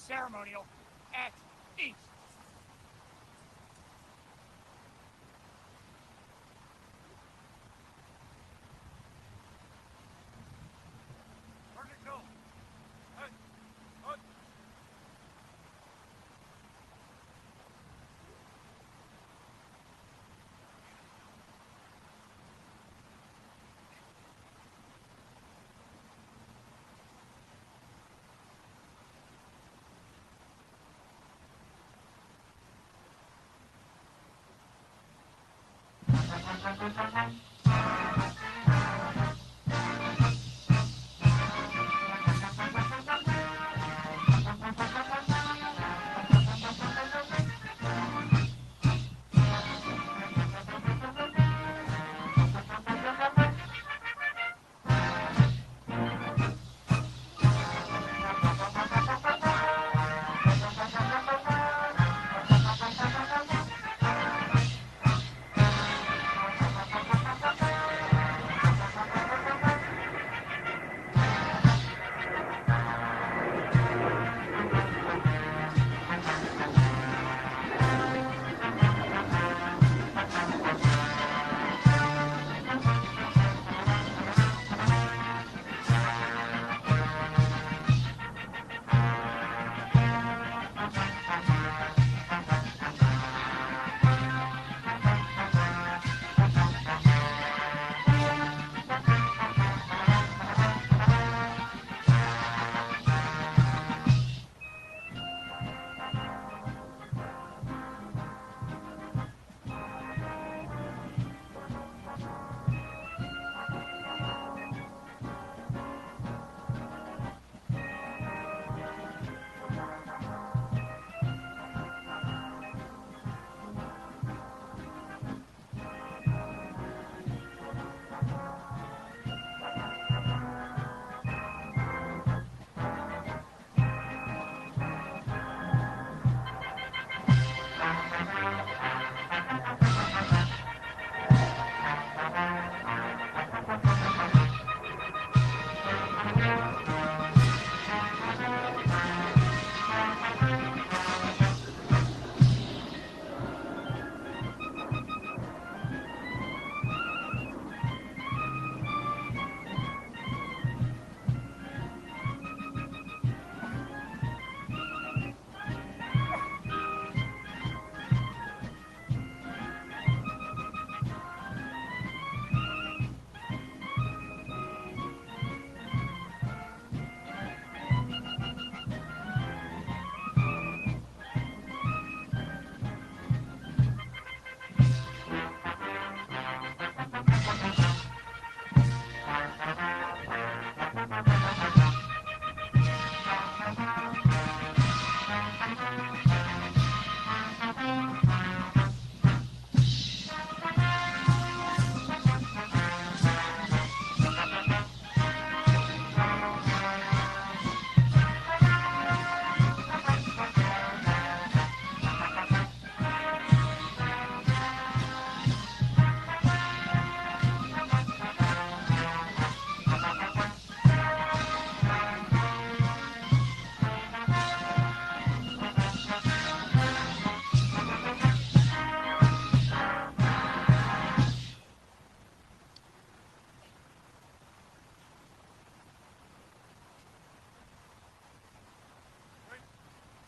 ceremonial at East. Where'd it go? Hey, what?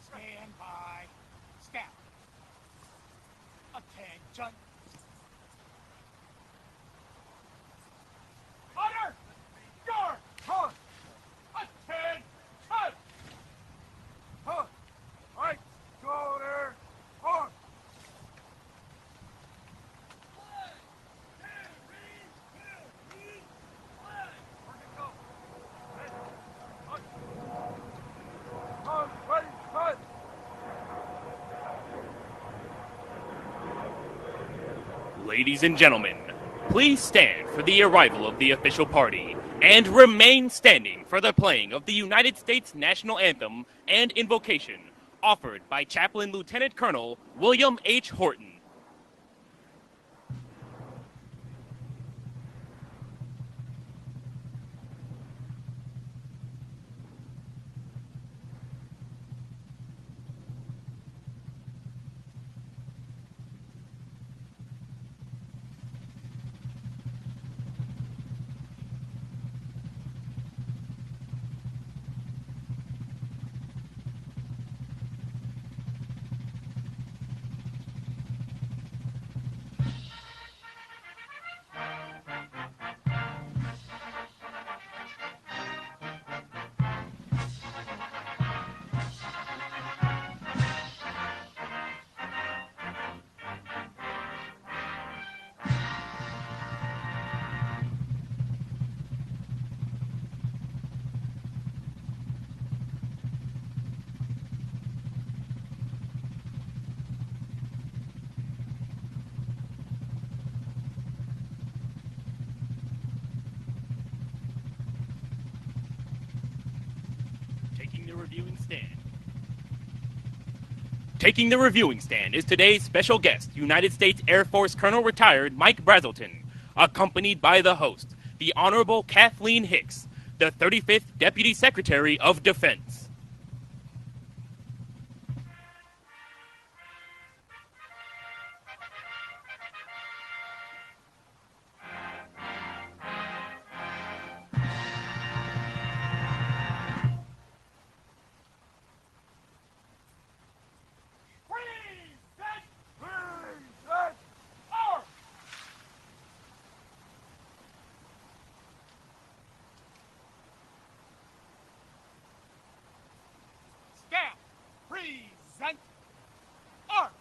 Stand by. Step. Attention. Order! Your horse! Attention! Horse! Right shoulder! Horse! Where'd it go? Hey, hunt. Hunt, ready, hunt! Ladies and gentlemen, please stand for the arrival of the official party and remain standing for the playing of the United States National Anthem and Invocation, offered by Chaplain Lieutenant Colonel William H. Horton. the reviewing stand. Taking the reviewing stand is today's special guest, United States Air Force Colonel Retired Mike Brazelton, accompanied by the host, the Honorable Kathleen Hicks, the 35th Deputy Secretary of Defense. Staff, present arms.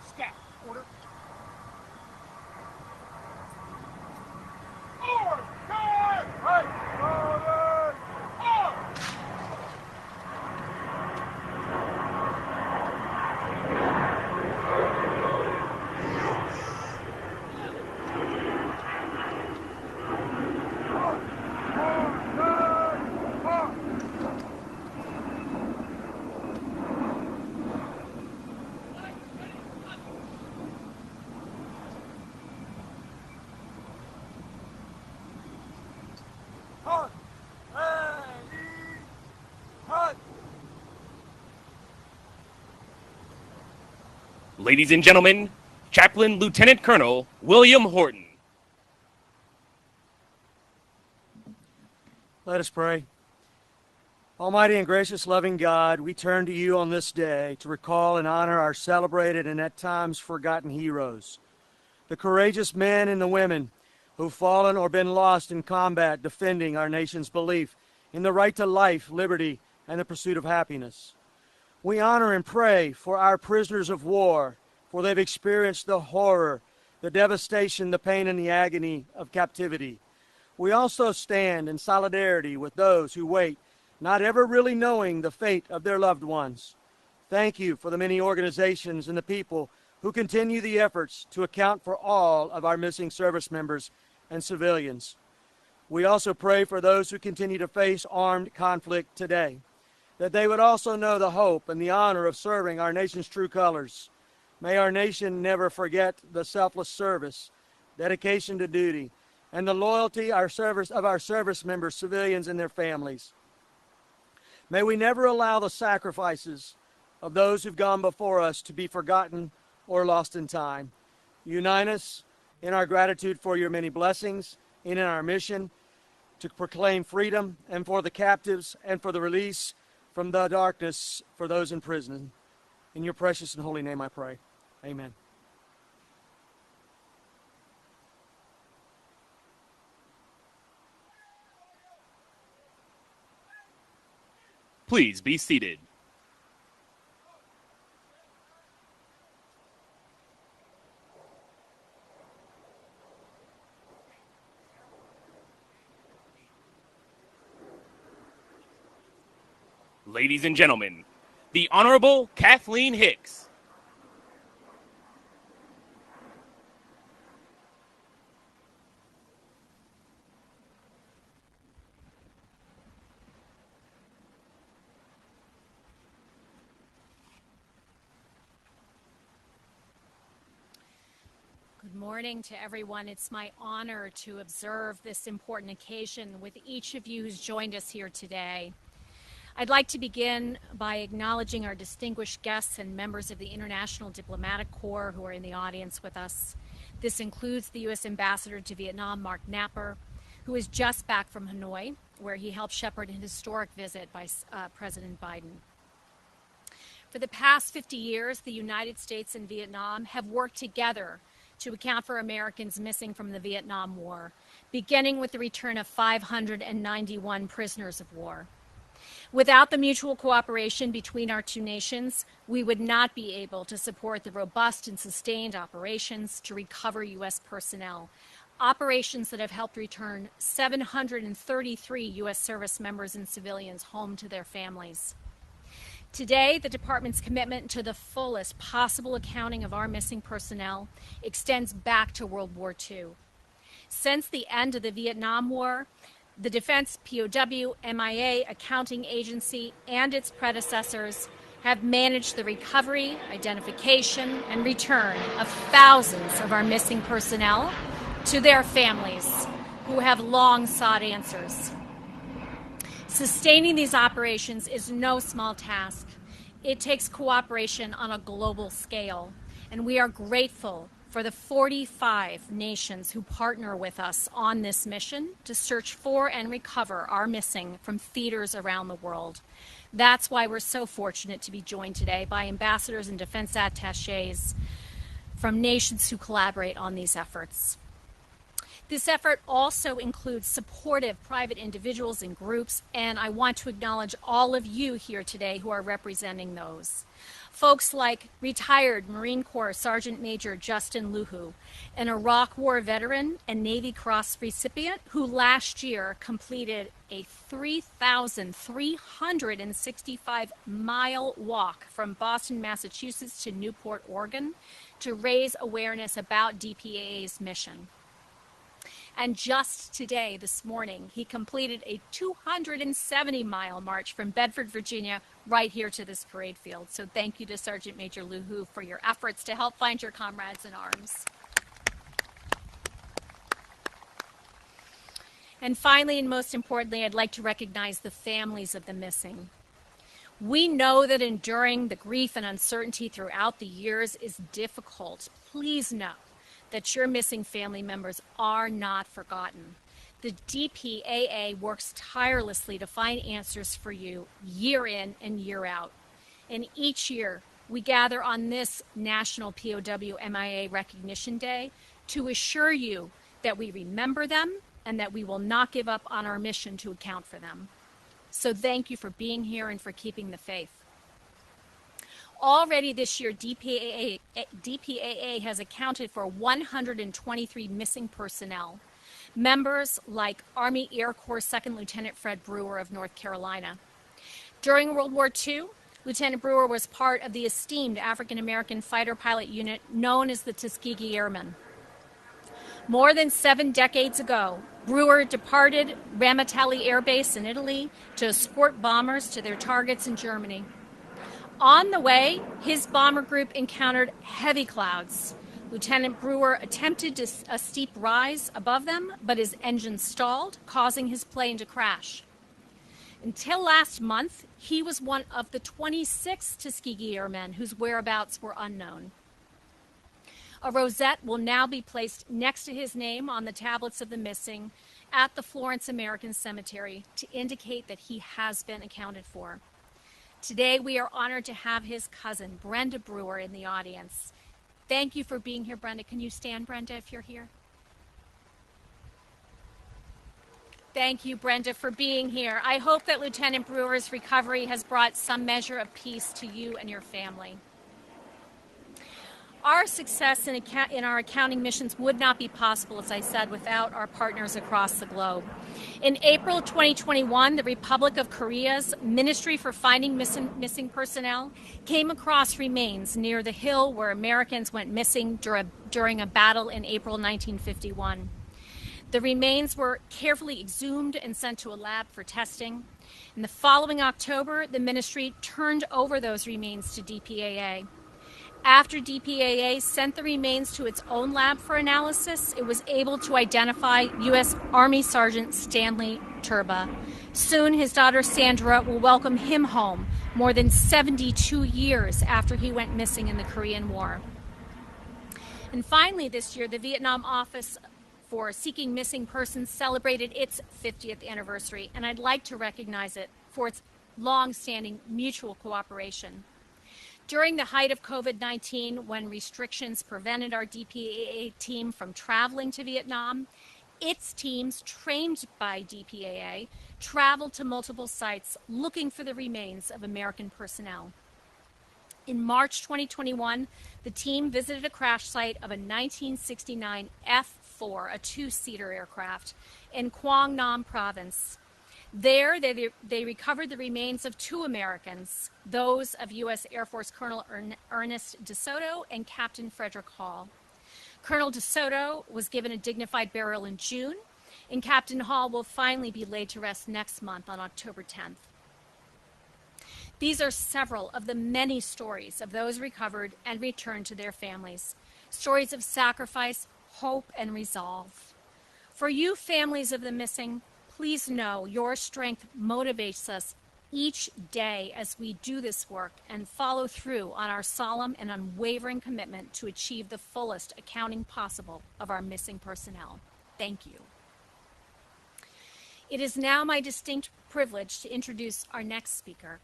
Staff, order. Order! Right, order! Order! Hut! Ready! Hut! Ladies and gentlemen, Chaplain Lieutenant Colonel William Horton. Let us pray. Almighty and gracious loving God, we turn to you on this day to recall and honor our celebrated and at times forgotten heroes, the courageous men and the women who've fallen or been lost in combat defending our nation's belief in the right to life, liberty, and the pursuit of happiness. We honor and pray for our prisoners of war, for they've experienced the horror, the devastation, the pain, and the agony of captivity. We also stand in solidarity with those who wait, not ever really knowing the fate of their loved ones. Thank you for the many organizations and the people who continue the efforts to account for all of our missing service members and civilians. We also pray for those who continue to face armed conflict today, that they would also know the hope and the honor of serving our nation's true colors. May our nation never forget the selfless service, dedication to duty, and the loyalty of our service members, civilians, and their families. May we never allow the sacrifices of those who've gone before us to be forgotten or lost in time. Unite us in our gratitude for your many blessings and in our mission to proclaim freedom and for the captives and for the release from the darkness for those in prison. In your precious and holy name I pray. Amen. Please be seated. Ladies and gentlemen, the Honorable Kathleen Hicks. morning to everyone. It's my honor to observe this important occasion with each of you who's joined us here today. I'd like to begin by acknowledging our distinguished guests and members of the International Diplomatic Corps who are in the audience with us. This includes the U.S. Ambassador to Vietnam, Mark Napper, who is just back from Hanoi, where he helped shepherd an historic visit by President Biden. For the past 50 years, the United States and Vietnam have worked together to account for Americans missing from the Vietnam War, beginning with the return of 591 prisoners of war. Without the mutual cooperation between our two nations, we would not be able to support the robust and sustained operations to recover U.S. personnel, operations that have helped return 733 U.S. service members and civilians home to their families. Today, the Department's commitment to the fullest possible accounting of our missing personnel extends back to World War II. Since the end of the Vietnam War, the Defense POW MIA Accounting Agency and its predecessors have managed the recovery, identification, and return of thousands of our missing personnel to their families who have long sought answers. Sustaining these operations is no small task. It takes cooperation on a global scale, and we are grateful for the 45 nations who partner with us on this mission to search for and recover our missing from theaters around the world. That's why we're so fortunate to be joined today by ambassadors and defense attachés from nations who collaborate on these efforts. This effort also includes supportive private individuals and groups, and I want to acknowledge all of you here today who are representing those. Folks like retired Marine Corps Sergeant Major Justin Luhu, an Iraq War veteran and Navy Cross recipient who last year completed a 3,365-mile walk from Boston, Massachusetts to Newport, Oregon to raise awareness about DPAA's mission. And just today, this morning, he completed a 270-mile march from Bedford, Virginia, right here to this parade field. So thank you to Sergeant Major Luhu for your efforts to help find your comrades in arms. And finally, and most importantly, I'd like to recognize the families of the missing. We know that enduring the grief and uncertainty throughout the years is difficult. Please know that your missing family members are not forgotten. The DPAA works tirelessly to find answers for you year in and year out. And each year, we gather on this National POW MIA Recognition Day to assure you that we remember them and that we will not give up on our mission to account for them. So thank you for being here and for keeping the faith. Already this year, DPAA has accounted for 123 missing personnel. Members like Army Air Corps 2nd Lieutenant Fred Brewer of North Carolina. During World War II, Lieutenant Brewer was part of the esteemed African-American fighter pilot unit known as the Tuskegee Airmen. More than 7 decades ago, Brewer departed Ramitelli Air Base in Italy to escort bombers to their targets in Germany. On the way, his bomber group encountered heavy clouds. Lieutenant Brewer attempted a steep rise above them, but his engine stalled, causing his plane to crash. Until last month, he was one of the 26 Tuskegee Airmen whose whereabouts were unknown. A rosette will now be placed next to his name on the tablets of the missing at the Florence American Cemetery to indicate that he has been accounted for. Today, we are honored to have his cousin, Brenda Brewer, in the audience. Thank you for being here, Brenda. Can you stand, Brenda, if you're here? Thank you, Brenda, for being here. I hope that Lieutenant Brewer's recovery has brought some measure of peace to you and your family. Our success in our accounting missions would not be possible, as I said, without our partners across the globe. In April 2021, the Republic of Korea's Ministry for Finding Missing Personnel came across remains near the hill where Americans went missing during a battle in April 1951. The remains were carefully exhumed and sent to a lab for testing. In the following October, the ministry turned over those remains to DPAA. After DPAA sent the remains to its own lab for analysis, it was able to identify U.S. Army Sergeant Stanley Turba. Soon, his daughter Sandra will welcome him home more than 72 years after he went missing in the Korean War. And finally, this year, the Vietnam Office for Seeking Missing Persons celebrated its 50th anniversary, and I'd like to recognize it for its long-standing mutual cooperation. During the height of COVID-19, when restrictions prevented our DPAA team from traveling to Vietnam, its teams, trained by DPAA, traveled to multiple sites looking for the remains of American personnel. In March 2021, the team visited a crash site of a 1969 F-4, a two-seater aircraft, in Quang Nam Province. There, they recovered the remains of two Americans, those of U.S. Air Force Colonel Ernest DeSoto and Captain Frederick Hall. Colonel DeSoto was given a dignified burial in June, and Captain Hall will finally be laid to rest next month on October 10th. These are several of the many stories of those recovered and returned to their families, stories of sacrifice, hope, and resolve. For you families of the missing, please know your strength motivates us each day as we do this work and follow through on our solemn and unwavering commitment to achieve the fullest accounting possible of our missing personnel. Thank you. It is now my distinct privilege to introduce our next speaker.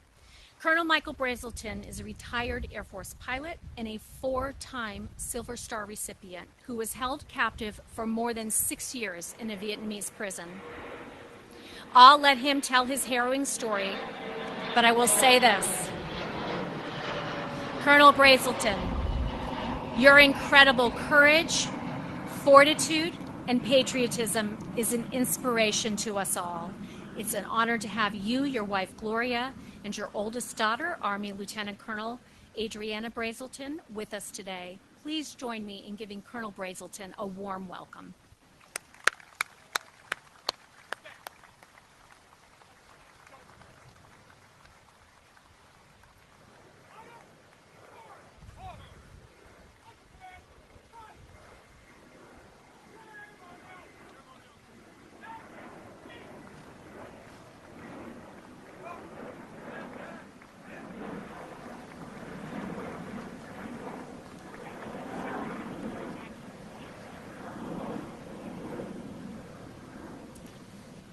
Colonel Michael Brazelton is a retired Air Force pilot and a 4-time Silver Star recipient who was held captive for more than 6 years in a Vietnamese prison. I'll let him tell his harrowing story, but I will say this. Colonel Brazelton, your incredible courage, fortitude, and patriotism is an inspiration to us all. It's an honor to have you, your wife Gloria, and your oldest daughter, Army Lieutenant Colonel Adriana Brazelton, with us today. Please join me in giving Colonel Brazelton a warm welcome.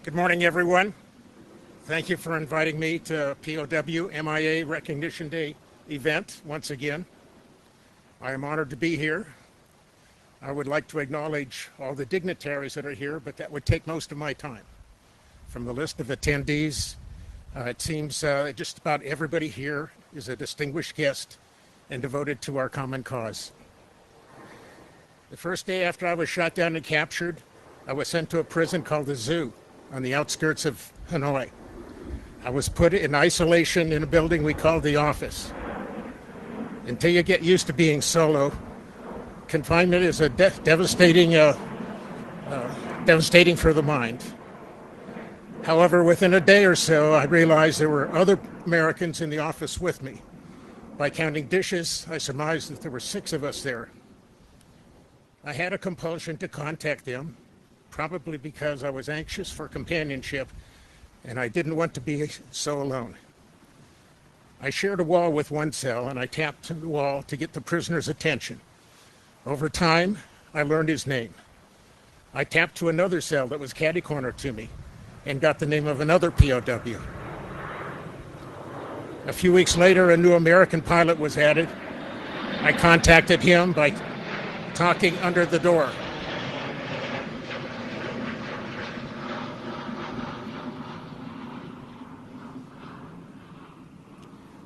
Good morning, everyone. Thank you for inviting me to POW MIA Recognition Day event once again. I am honored to be here. I would like to acknowledge all the dignitaries that are here, but that would take most of my time. From the list of attendees, it seems just about everybody here is a distinguished guest and devoted to our common cause. The first day after I was shot down and captured, I was sent to a prison called the Zoo on the outskirts of Hanoi. I was put in isolation in a building we called the office. Until you get used to being solo, confinement is a devastating for the mind. However, within a day or so, I realized there were other Americans in the office with me. By counting dishes, I surmised that there were 6 of us there. I had a compulsion to contact them, probably because I was anxious for companionship and I didn't want to be so alone. I shared a wall with one cell and I tapped the wall to get the prisoner's attention. Over time, I learned his name. I tapped to another cell that was catty-corner to me and got the name of another POW. A few weeks later, a new American pilot was added. I contacted him by talking under the door.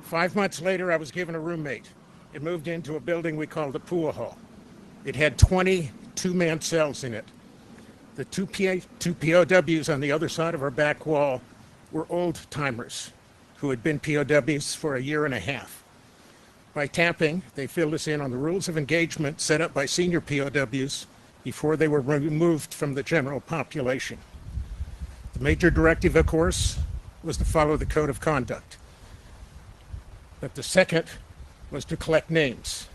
Five months later, I was given a roommate. It moved into a building we called the pool hall. It had 20 two-man cells in it. The two POWs on the other side of our back wall were old-timers who had been POWs for a year and a half. By tapping, they filled us in on the rules of engagement set up by senior POWs before they were removed from the general population. The major directive, of course, was to follow the code of conduct. But the second was to collect names.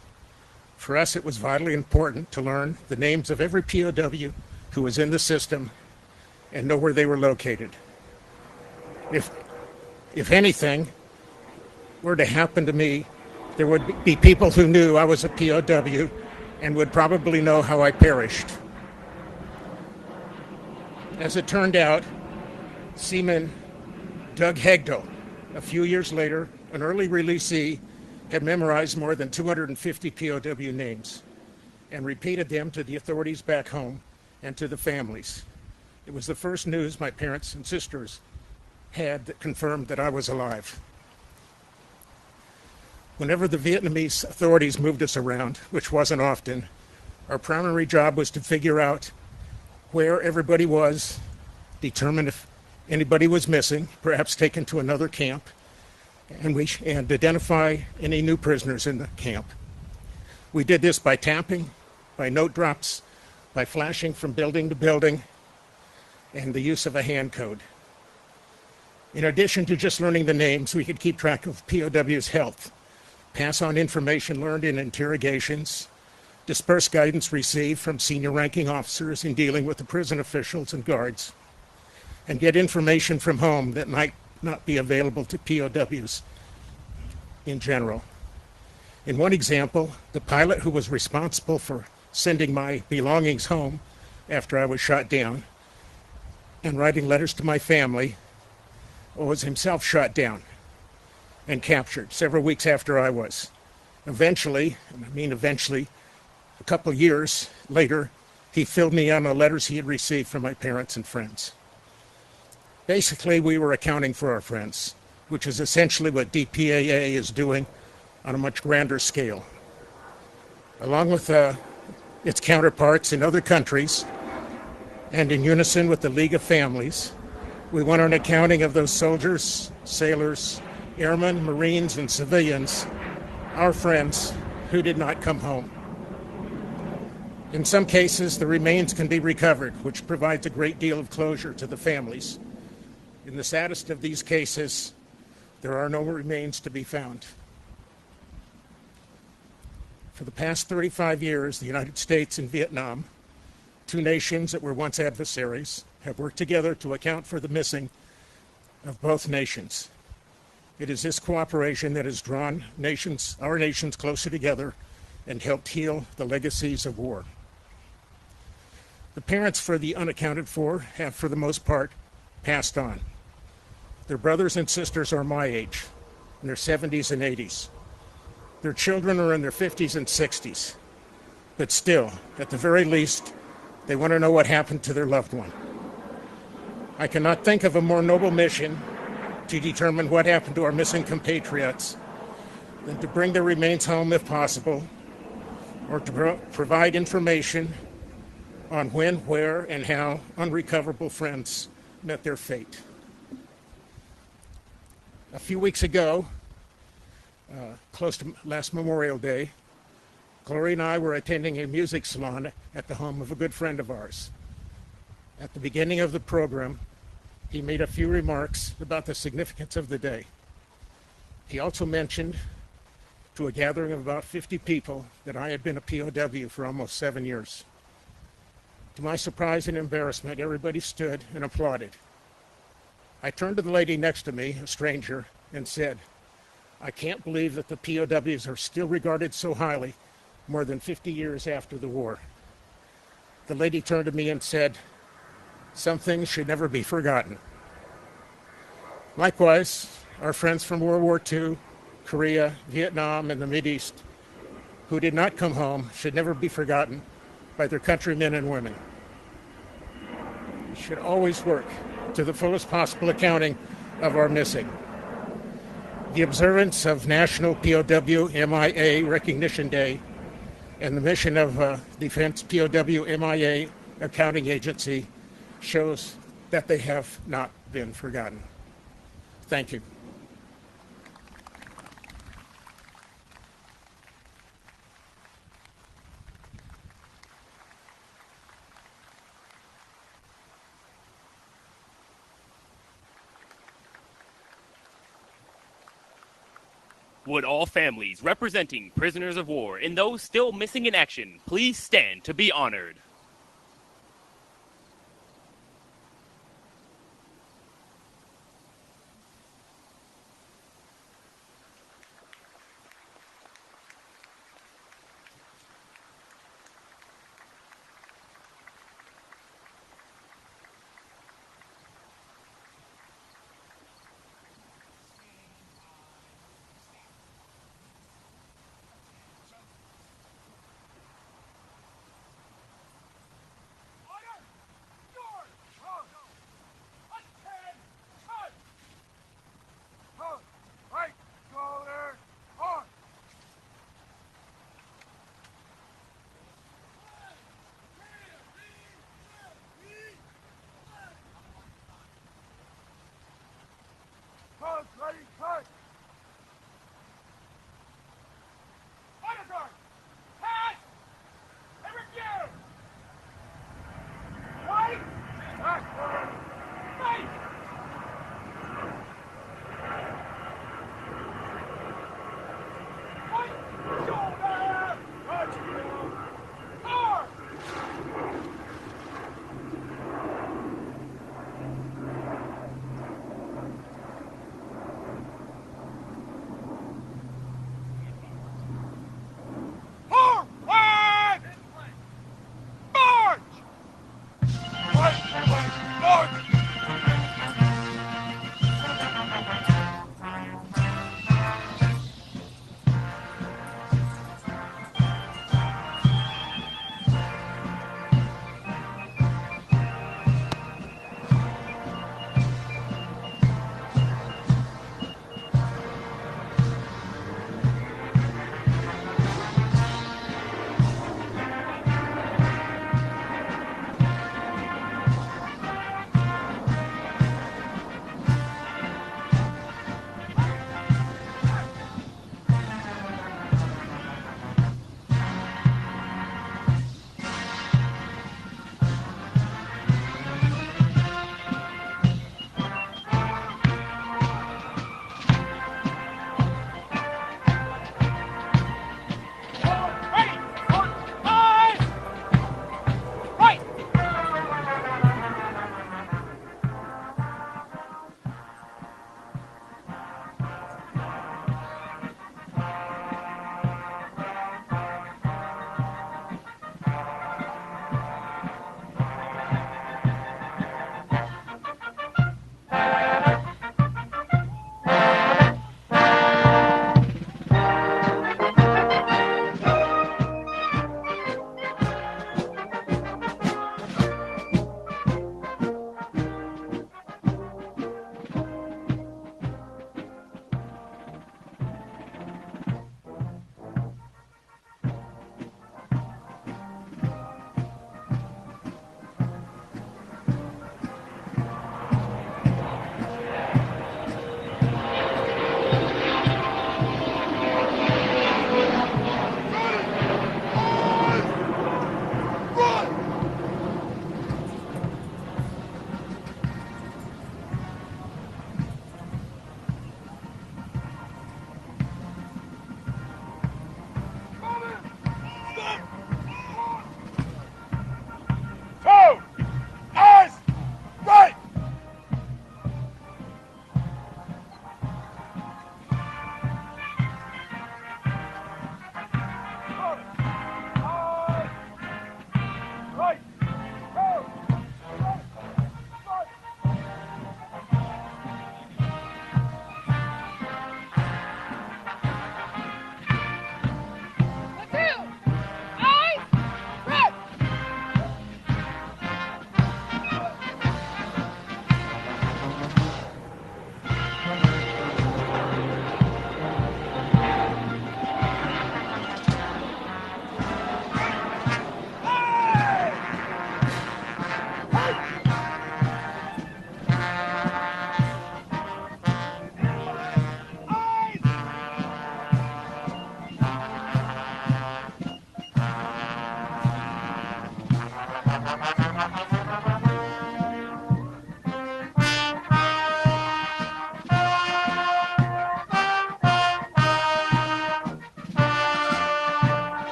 For us, it was vitally important to learn the names of every POW who was in the system and know where they were located. If anything were to happen to me, there would be people who knew I was a POW and would probably know how I perished. As it turned out, Seaman Doug Hegdel, a few years later, an early releasee, had memorized more than 250 POW names and repeated them to the authorities back home and to the families. It was the first news my parents and sisters had that confirmed that I was alive. Whenever the Vietnamese authorities moved us around, which wasn't often, our primary job was to figure out where everybody was, determine if anybody was missing, perhaps taken to another camp, and identify any new prisoners in the camp. We did this by tapping, by note drops, by flashing from building to building, and the use of a hand code. In addition to just learning the names, we could keep track of POW's health, pass on information learned in interrogations, disperse guidance received from senior ranking officers in dealing with the prison officials and guards, and get information from home that might not be available to POWs in general. In one example, the pilot who was responsible for sending my belongings home after I was shot down and writing letters to my family was himself shot down and captured several weeks after I was. Eventually, a couple years later, he filled me in on letters he had received from my parents and friends. Basically, we were accounting for our friends, which is essentially what DPAA is doing on a much grander scale. Along with its counterparts in other countries, and in unison with the League of Families, we want an accounting of those soldiers, sailors, airmen, Marines, and civilians, our friends, who did not come home. In some cases, the remains can be recovered, which provides a great deal of closure to the families. In the saddest of these cases, there are no remains to be found. For the past 35 years, the United States and Vietnam, two nations that were once adversaries, have worked together to account for the missing of both nations. It is this cooperation that has drawn our nations closer together and helped heal the legacies of war. The parents for the unaccounted for have, for the most part, passed on. Their brothers and sisters are my age, in their 70s and 80s. Their children are in their 50s and 60s. But still, at the very least, they want to know what happened to their loved one. I cannot think of a more noble mission to determine what happened to our missing compatriots than to bring their remains home if possible, or to provide information on when, where, and how unrecoverable friends met their fate. A few weeks ago, close to last Memorial Day, Gloria and I were attending a music salon at the home of a good friend of ours. At the beginning of the program, he made a few remarks about the significance of the day. He also mentioned to a gathering of about 50 people that I had been a POW for almost 7 years. To my surprise and embarrassment, everybody stood and applauded. I turned to the lady next to me, a stranger, and said, "I can't believe that the POWs are still regarded so highly more than 50 years after the war." The lady turned to me and said, "Some things should never be forgotten." Likewise, our friends from World War II, Korea, Vietnam, and the Mideast, who did not come home, should never be forgotten by their countrymen and women. We should always work to the fullest possible accounting of our missing. The observance of National POW MIA Recognition Day and the mission of Defense POW MIA Accounting Agency shows that they have not been forgotten. Thank you. Would all families representing prisoners of war and those still missing in action please stand to be honored?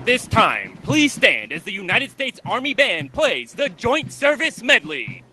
At this time, please stand as the United States Army Band plays the Joint Service Medley.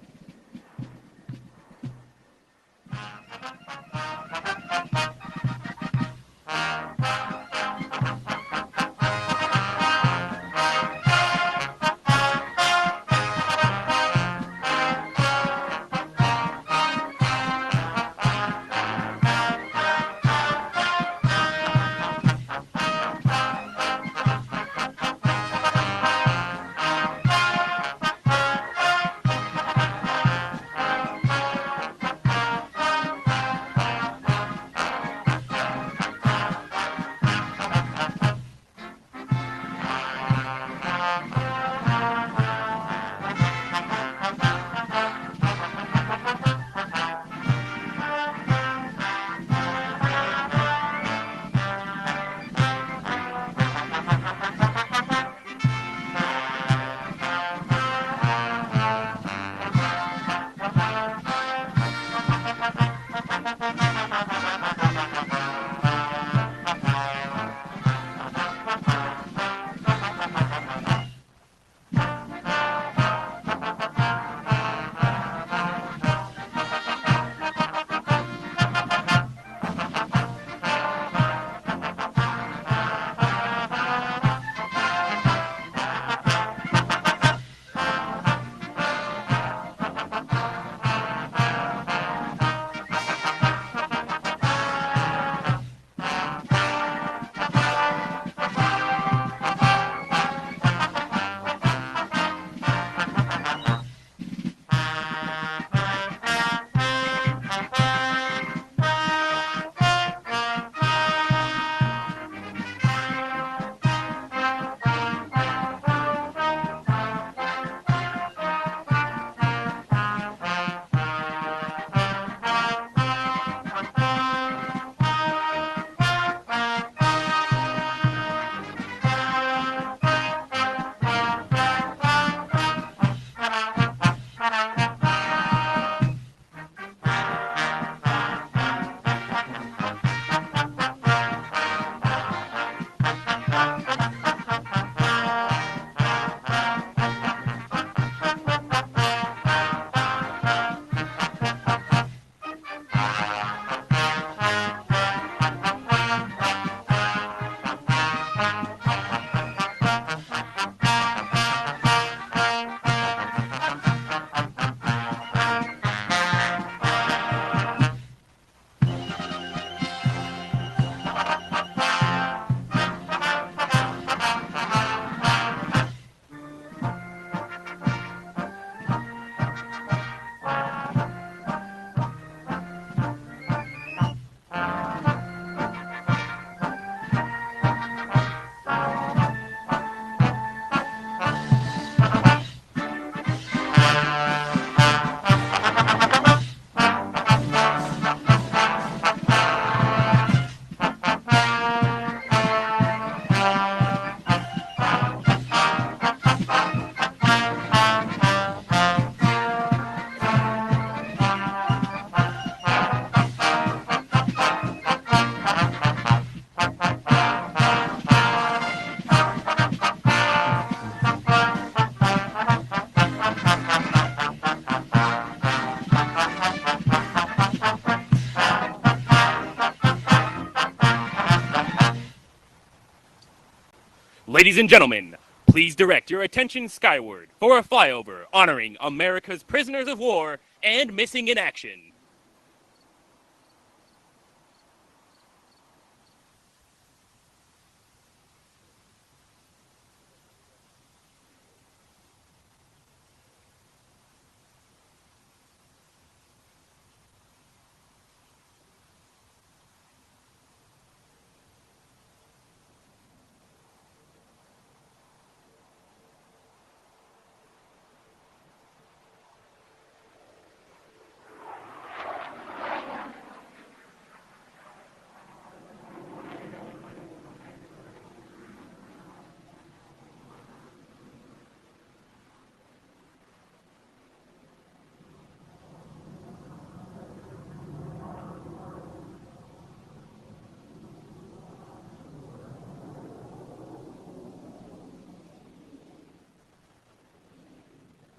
Ladies and gentlemen, please direct your attention skyward for a flyover honoring America's prisoners of war and missing in action.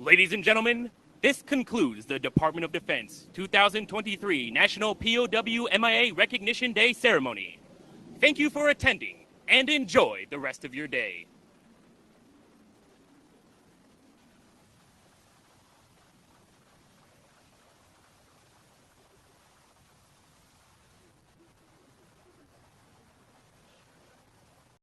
Ladies and gentlemen, this concludes the Department of Defense 2023 National POW MIA Recognition Day ceremony. Thank you for attending and enjoy the rest of your day.